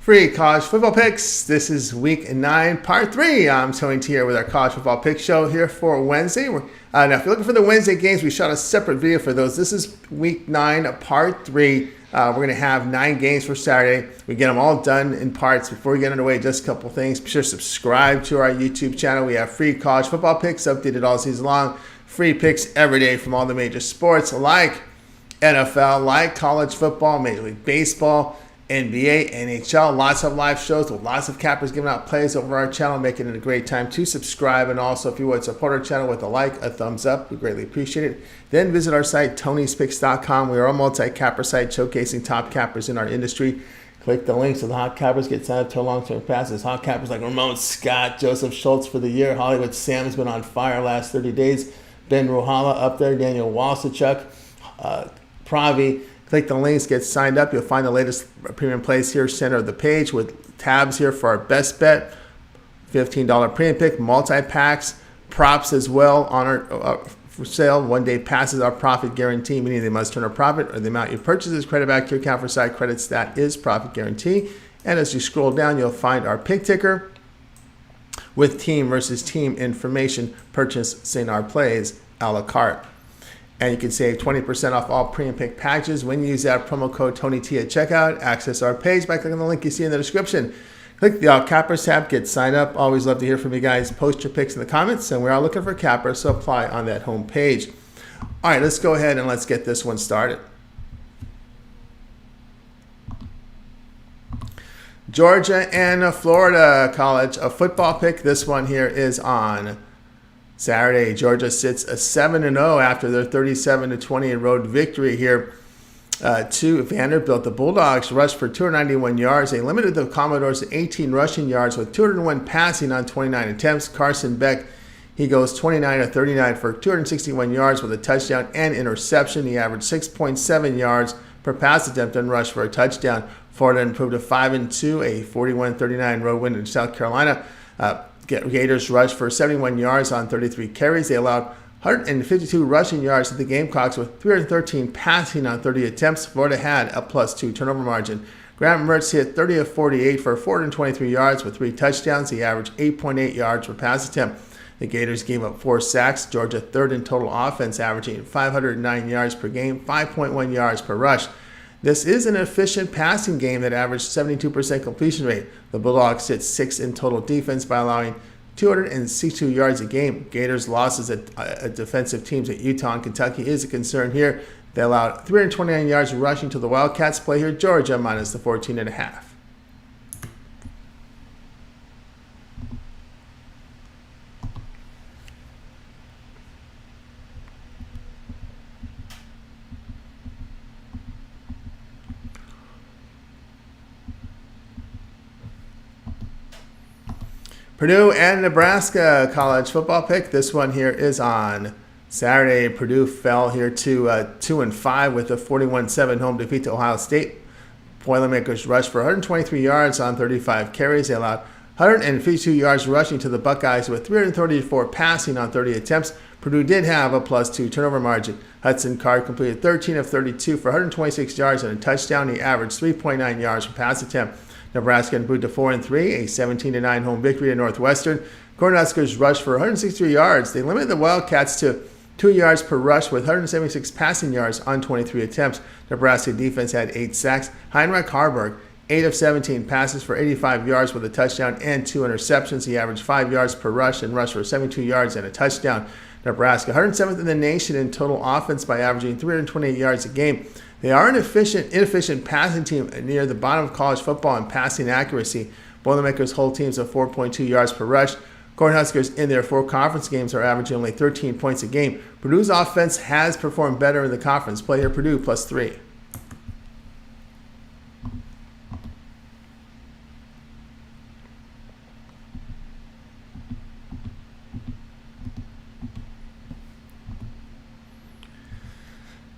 Free college football picks. This is week 9, part 3. I'm Tony T here with our college football pick show here for Wednesday. Now, if you're looking for the Wednesday games, we shot a separate video for those. This is week 9, part 3. We're going to have 9 games for Saturday. We get them all done in parts. Before we get underway, just a couple things. Be sure to subscribe to our YouTube channel. We have free college football picks updated all season long. Free picks every day from all the major sports like NFL, like college football, Major League Baseball, NBA, NHL, lots of live shows with lots of cappers giving out plays over our channel, making it a great time to subscribe. And also, if you would support our channel with a like, a thumbs up, we greatly appreciate it. Then visit our site, Tony'sPicks.com. We are a multi-capper site showcasing top cappers in our industry. Click the links to the hot cappers, get signed up to long-term passes. Hot cappers like Ramon Scott, Joseph Schultz for the year. Hollywood Sam's been on fire last 30 days. Ben Ruhala up there, Daniel Walsachuk, Pravi. Click the links, get signed up. You'll find the latest premium plays here, center of the page, with tabs here for our best bet, $15 premium pick, multi-packs, props as well on our for sale. One-day passes are profit guarantee, meaning they must turn a profit or the amount you purchase is credit back to your account for side credits. That is profit guarantee. And as you scroll down, you'll find our pick ticker with team versus team information, purchasing our plays a la carte. And you can save 20% off all premium pick packages when you use that promo code TonyT at checkout. Access our page by clicking the link you see in the description. Click the All Cappers tab, get signed up. Always love to hear from you guys. Post your picks in the comments, and we're all looking for cappers, so apply on that home page. All right, let's go ahead and let's get this one started. Georgia and Florida College, a football pick. This one here is on Saturday. Georgia sits a 7-0 after their 37-20 road victory here to Vanderbilt. The Bulldogs rushed for 291 yards. They limited the Commodores to 18 rushing yards with 201 passing on 29 attempts. Carson Beck, he goes 29 of 39 for 261 yards with a touchdown and interception. He averaged 6.7 yards per pass attempt and rushed for a touchdown. Florida improved to 5-2, a 41-39 road win in South Carolina. Gators rushed for 71 yards on 33 carries. They allowed 152 rushing yards to the Gamecocks with 313 passing on 30 attempts. Florida had a +2 turnover margin. Grant Mertz hit 30 of 48 for 423 yards with 3 touchdowns. He averaged 8.8 yards per pass attempt. The Gators gave up 4 sacks. Georgia third in total offense, averaging 509 yards per game, 5.1 yards per rush. This is an efficient passing game that averaged 72% completion rate. The Bulldogs sit 6th in total defense by allowing 262 yards a game. Gators' losses at defensive teams at Utah and Kentucky is a concern here. They allowed 329 yards rushing to the Wildcats. Play here Georgia minus the 14.5. Purdue and Nebraska college football pick. This one here is on Saturday. Purdue fell here to 2-5 with a 41-7 home defeat to Ohio State. Boilermakers rushed for 123 yards on 35 carries. They allowed 152 yards rushing to the Buckeyes with 334 passing on 30 attempts. Purdue did have a +2 turnover margin. Hudson Card completed 13 of 32 for 126 yards and a touchdown. He averaged 3.9 yards per pass attempt. Nebraska improved to 4-3, a 17-9 home victory at Northwestern. Cornhuskers rushed for 163 yards. They limited the Wildcats to 2 yards per rush with 176 passing yards on 23 attempts. Nebraska defense had 8 sacks. Heinrich Harburg, 8 of 17 passes for 85 yards with a touchdown and 2 interceptions. He averaged 5 yards per rush and rushed for 72 yards and a touchdown. Nebraska, 107th in the nation in total offense by averaging 328 yards a game. They are an inefficient passing team near the bottom of college football in passing accuracy. Boilermakers hold teams of 4.2 yards per rush. Cornhuskers in their 4 conference games are averaging only 13 points a game. Purdue's offense has performed better in the conference. Play here Purdue +3.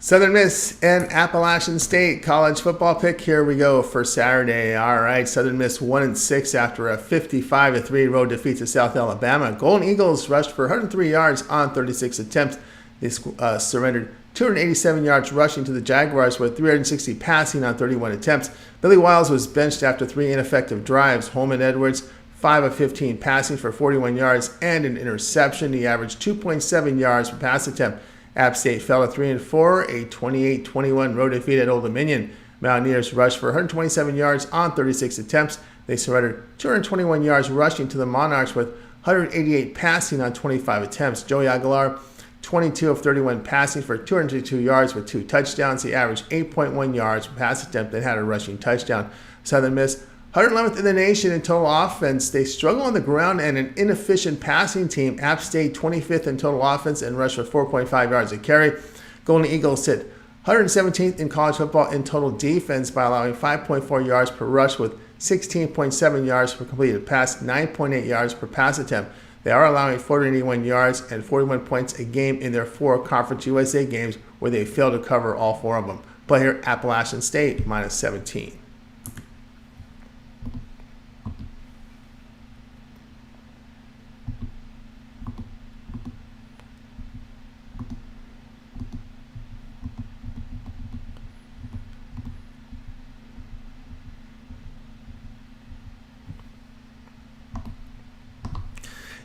Southern Miss and Appalachian State college football pick. Here we go for Saturday. All right, Southern Miss 1-6 after a 55-3 road defeat to South Alabama. Golden Eagles rushed for 103 yards on 36 attempts. They surrendered 287 yards rushing to the Jaguars with 360 passing on 31 attempts. Billy Wiles was benched after 3 ineffective drives. Holman Edwards, 5 of 15 passing for 41 yards and an interception. He averaged 2.7 yards per pass attempt. App State fell to 3-4, a 28-21 road defeat at Old Dominion. Mountaineers rushed for 127 yards on 36 attempts. They surrendered 221 yards rushing to the Monarchs with 188 passing on 25 attempts. Joey Aguilar, 22 of 31 passing for 202 yards with 2 touchdowns. He averaged 8.1 yards per pass attempt and had a rushing touchdown. Southern Miss, 111th in the nation in total offense. They struggle on the ground and an inefficient passing team. App State, 25th in total offense and rushed for 4.5 yards a carry. Golden Eagles sit 117th in college football in total defense by allowing 5.4 yards per rush with 16.7 yards per completed pass, 9.8 yards per pass attempt. They are allowing 481 yards and 41 points a game in their 4 Conference USA games where they failed to cover all 4 of them. Play here, Appalachian State, minus 17.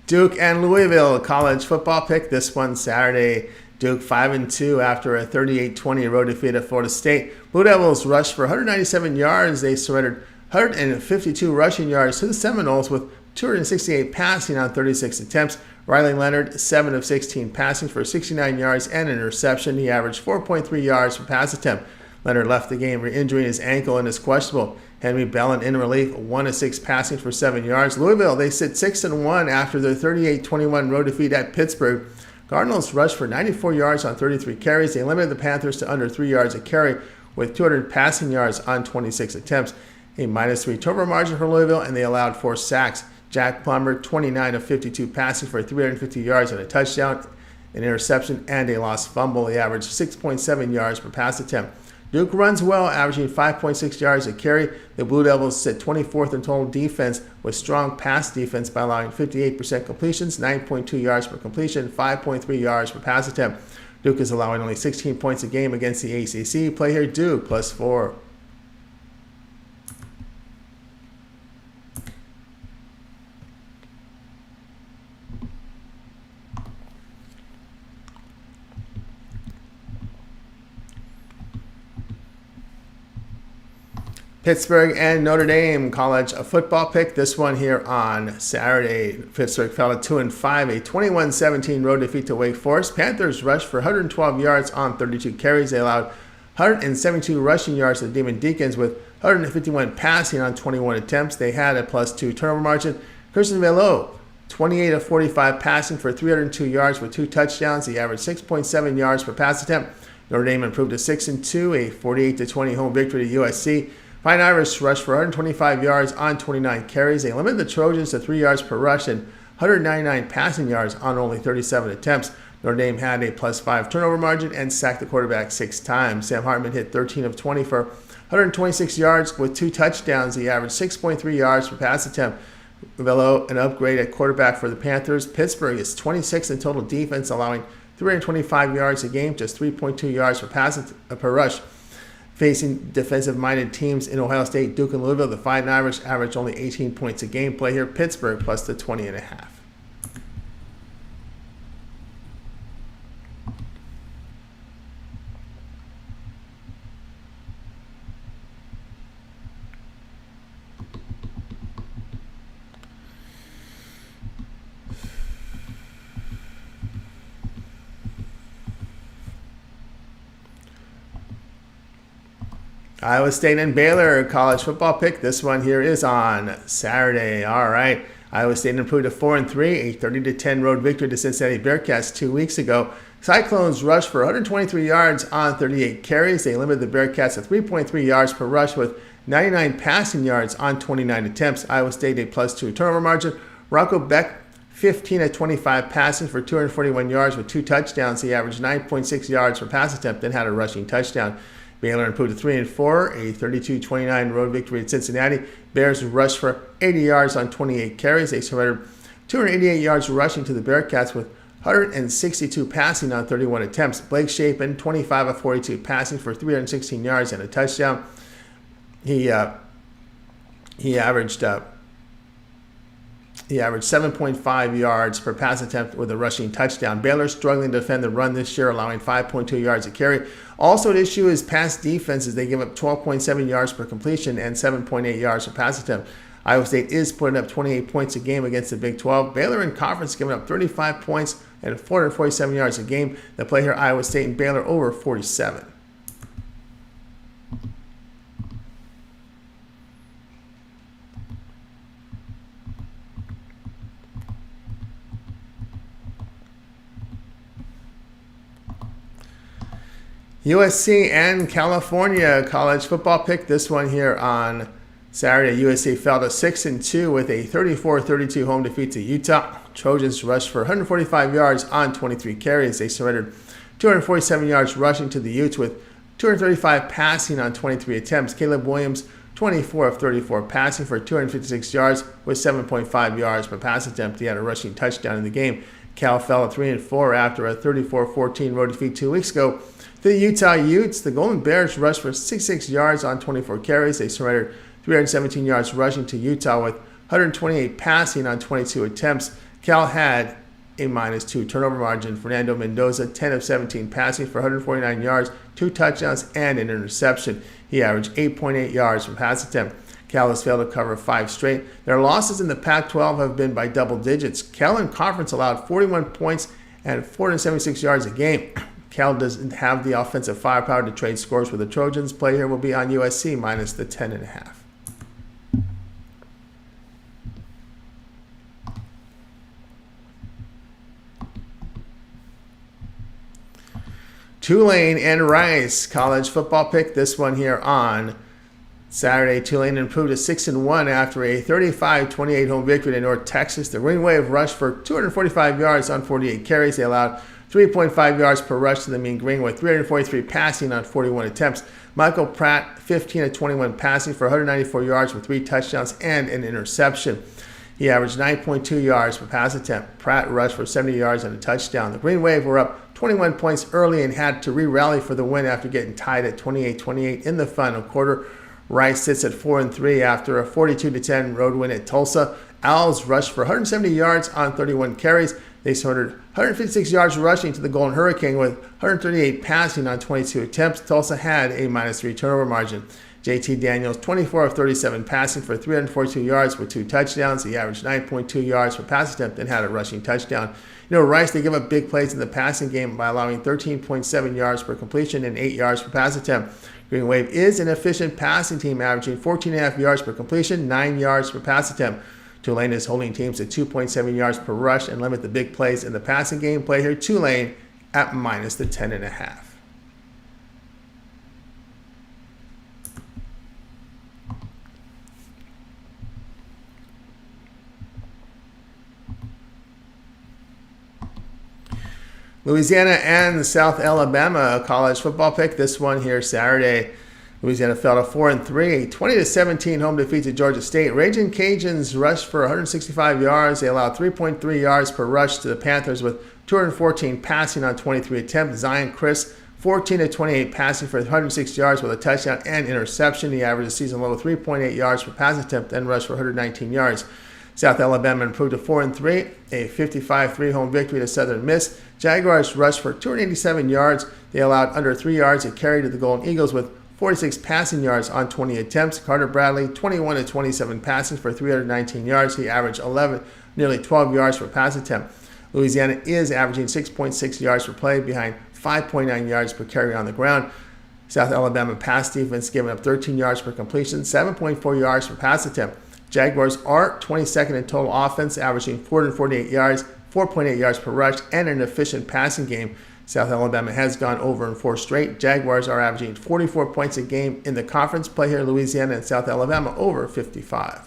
Duke and Louisville college football pick. This one Saturday. Duke 5-2 after a 38-20 road defeat at Florida State. Blue Devils rushed for 197 yards. They surrendered 152 rushing yards to the Seminoles with 268 passing on 36 attempts. Riley Leonard, 7 of 16 passing for 69 yards and an interception. He averaged 4.3 yards per pass attempt. Leonard left the game re-injuring his ankle and is questionable. Henry Bellin in relief, 1 of 6 passing for 7 yards. Louisville, they sit 6-1 after their 38-21 road defeat at Pittsburgh. Cardinals rushed for 94 yards on 33 carries. They limited the Panthers to under 3 yards a carry with 200 passing yards on 26 attempts. A -3 turnover margin for Louisville, and they allowed 4 sacks. Jack Plummer, 29 of 52 passing for 350 yards and a touchdown, an interception, and a lost fumble. They averaged 6.7 yards per pass attempt. Duke runs well, averaging 5.6 yards a carry. The Blue Devils sit 24th in total defense with strong pass defense by allowing 58% completions, 9.2 yards per completion, 5.3 yards per pass attempt. Duke is allowing only 16 points a game against the ACC. Play here, Duke, +4. Pittsburgh and Notre Dame college football pick. This one here on Saturday. Pittsburgh fell to 2-5, a 21-17 road defeat to Wake Forest. Panthers rushed for 112 yards on 32 carries. They allowed 172 rushing yards to the Demon Deacons with 151 passing on 21 attempts. They had a +2 turnover margin. Christian Velo, 28 of 45 passing for 302 yards with 2 touchdowns. He averaged 6.7 yards per pass attempt. Notre Dame improved to 6-2, a 48-20 home victory to USC. Pine Irish rushed for 125 yards on 29 carries. They limited the Trojans to 3 yards per rush and 199 passing yards on only 37 attempts. Notre Dame had a +5 turnover margin and sacked the quarterback 6 times. Sam Hartman hit 13 of 20 for 126 yards with 2 touchdowns. He averaged 6.3 yards per pass attempt. Velo, an upgrade at quarterback for the Panthers. Pittsburgh is 26th in total defense, allowing 325 yards a game, just 3.2 yards per rush. Facing defensive-minded teams in Ohio State, Duke, and Louisville, the Fighting Irish average only 18 points a game. Play here, Pittsburgh, +20.5. Iowa State and Baylor college football pick. This one here is on Saturday. All right. Iowa State improved to 4-3, a 30-10 road victory to Cincinnati Bearcats 2 weeks ago. Cyclones rushed for 123 yards on 38 carries. They limited the Bearcats to 3.3 yards per rush with 99 passing yards on 29 attempts. Iowa State a +2 turnover margin. Rocco Beck, 15 of 25 passing for 241 yards with 2 touchdowns. He averaged 9.6 yards per pass attempt and had a rushing touchdown. Baylor improved to 3-4, a 32-29 road victory at Cincinnati. Bears rushed for 80 yards on 28 carries. They surrendered 288 yards rushing to the Bearcats with 162 passing on 31 attempts. Blake Shapen, 25 of 42 passing for 316 yards and a touchdown. He averaged 7.5 yards per pass attempt with a rushing touchdown. Baylor struggling to defend the run this year, allowing 5.2 yards a carry. Also an issue is pass defense, as they give up 12.7 yards per completion and 7.8 yards per pass attempt. Iowa State is putting up 28 points a game against the Big 12. Baylor in conference giving up 35 points and 447 yards a game. The play here, Iowa State and Baylor over 47. USC and California college football pick. This one here on Saturday. USC fell to 6-2 with a 34-32 home defeat to Utah. Trojans rushed for 145 yards on 23 carries. They surrendered 247 yards rushing to the Utes with 235 passing on 23 attempts. Caleb Williams, 24 of 34 passing for 256 yards with 7.5 yards per pass attempt. He had a rushing touchdown in the game. Cal fell to 3-4 after a 34-14 road defeat 2 weeks ago. The Utah Utes, the Golden Bears, rushed for 66 yards on 24 carries. They surrendered 317 yards rushing to Utah with 128 passing on 22 attempts. Cal had a -2 turnover margin. Fernando Mendoza, 10 of 17 passing for 149 yards, 2 touchdowns, and an interception. He averaged 8.8 yards per pass attempt. Cal has failed to cover 5 straight. Their losses in the Pac-12 have been by double digits. Cal in conference allowed 41 points and 476 yards a game. Cal doesn't have the offensive firepower to trade scores with the Trojans. Play here will be on USC minus the 10.5. Tulane and Rice college football pick. This one here on Saturday. Tulane improved to 6-1 after a 35-28 home victory in North Texas. The Green Wave rushed for 245 yards on 48 carries. They allowed 3.5 yards per rush to the Mean Green with 343 passing on 41 attempts. Michael Pratt, 15 of 21 passing for 194 yards with 3 touchdowns and an interception. He averaged 9.2 yards per pass attempt. Pratt rushed for 70 yards and a touchdown. The Green Wave were up 21 points early and had to re-rally for the win after getting tied at 28-28 in the final quarter. Rice sits at 4-3 after a 42-10 road win at Tulsa. Owls rushed for 170 yards on 31 carries. They surrendered 156 yards rushing to the Golden Hurricane with 138 passing on 22 attempts. Tulsa had a -3 turnover margin. JT Daniels, 24 of 37 passing for 342 yards with 2 touchdowns. He averaged 9.2 yards per pass attempt and had a rushing touchdown. You know, Rice, they give up big plays in the passing game by allowing 13.7 yards per completion and 8 yards per pass attempt. Green Wave is an efficient passing team, averaging 14.5 yards per completion, 9 yards per pass attempt. Tulane is holding teams at 2.7 yards per rush and limit the big plays in the passing game. Play here, Tulane at minus the 10.5. Louisiana and South Alabama college football pick. This one here Saturday. Louisiana fell to 4-3, 20-17 home defeat to Georgia State. Raging Cajuns rushed for 165 yards. They allowed 3.3 yards per rush to the Panthers with 214 passing on 23 attempts. Zion Chris, 14-28 passing for 106 yards with a touchdown and interception. He averaged a season low 3.8 yards per pass attempt and rushed for 119 yards. South Alabama improved to 4-3, a 55-3 home victory to Southern Miss. Jaguars rushed for 287 yards. They allowed under 3 yards a carry to the Golden Eagles with 46 passing yards on 20 attempts. Carter Bradley, 21-27 passing for 319 yards. He averaged nearly 12 yards per pass attempt. Louisiana is averaging 6.6 yards per play behind 5.9 yards per carry on the ground. South Alabama pass defense giving up 13 yards per completion, 7.4 yards per pass attempt. Jaguars are 22nd in total offense, averaging 448 yards, 4.8 yards per rush, and an efficient passing game. South Alabama has gone over in 4 straight. Jaguars are averaging 44 points a game in the conference. Play here, Louisiana and South Alabama over 55.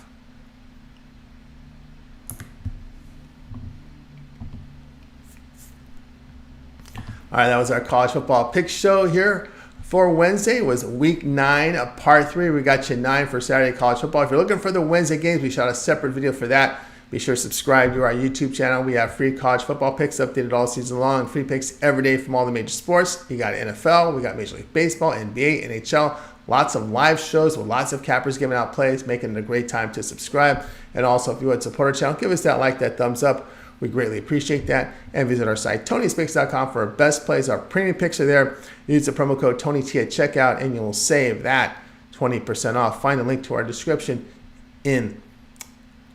All right, that was our college football pick show here for Wednesday. It was week 9 of part 3. We got you 9 for Saturday college football. If you're looking for the Wednesday games, we shot a separate video for that. Be sure to subscribe to our YouTube channel. We have free college football picks updated all season long, free picks every day from all the major sports. You got NFL, we got Major League Baseball, NBA, NHL, lots of live shows with lots of cappers giving out plays, making it a great time to subscribe. And also, if you would support our channel, give us that like, that thumbs up. We greatly appreciate that. And visit our site, Tony'sPicks.com, for our best plays. Our premium picks are there. Use the promo code TonyT at checkout, and you'll save that 20% off. Find a link to our description in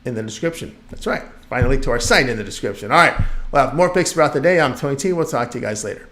the description. That's right. Find a link to our site in the description. All right. We'll have more picks throughout the day. I'm Tony T. We'll talk to you guys later.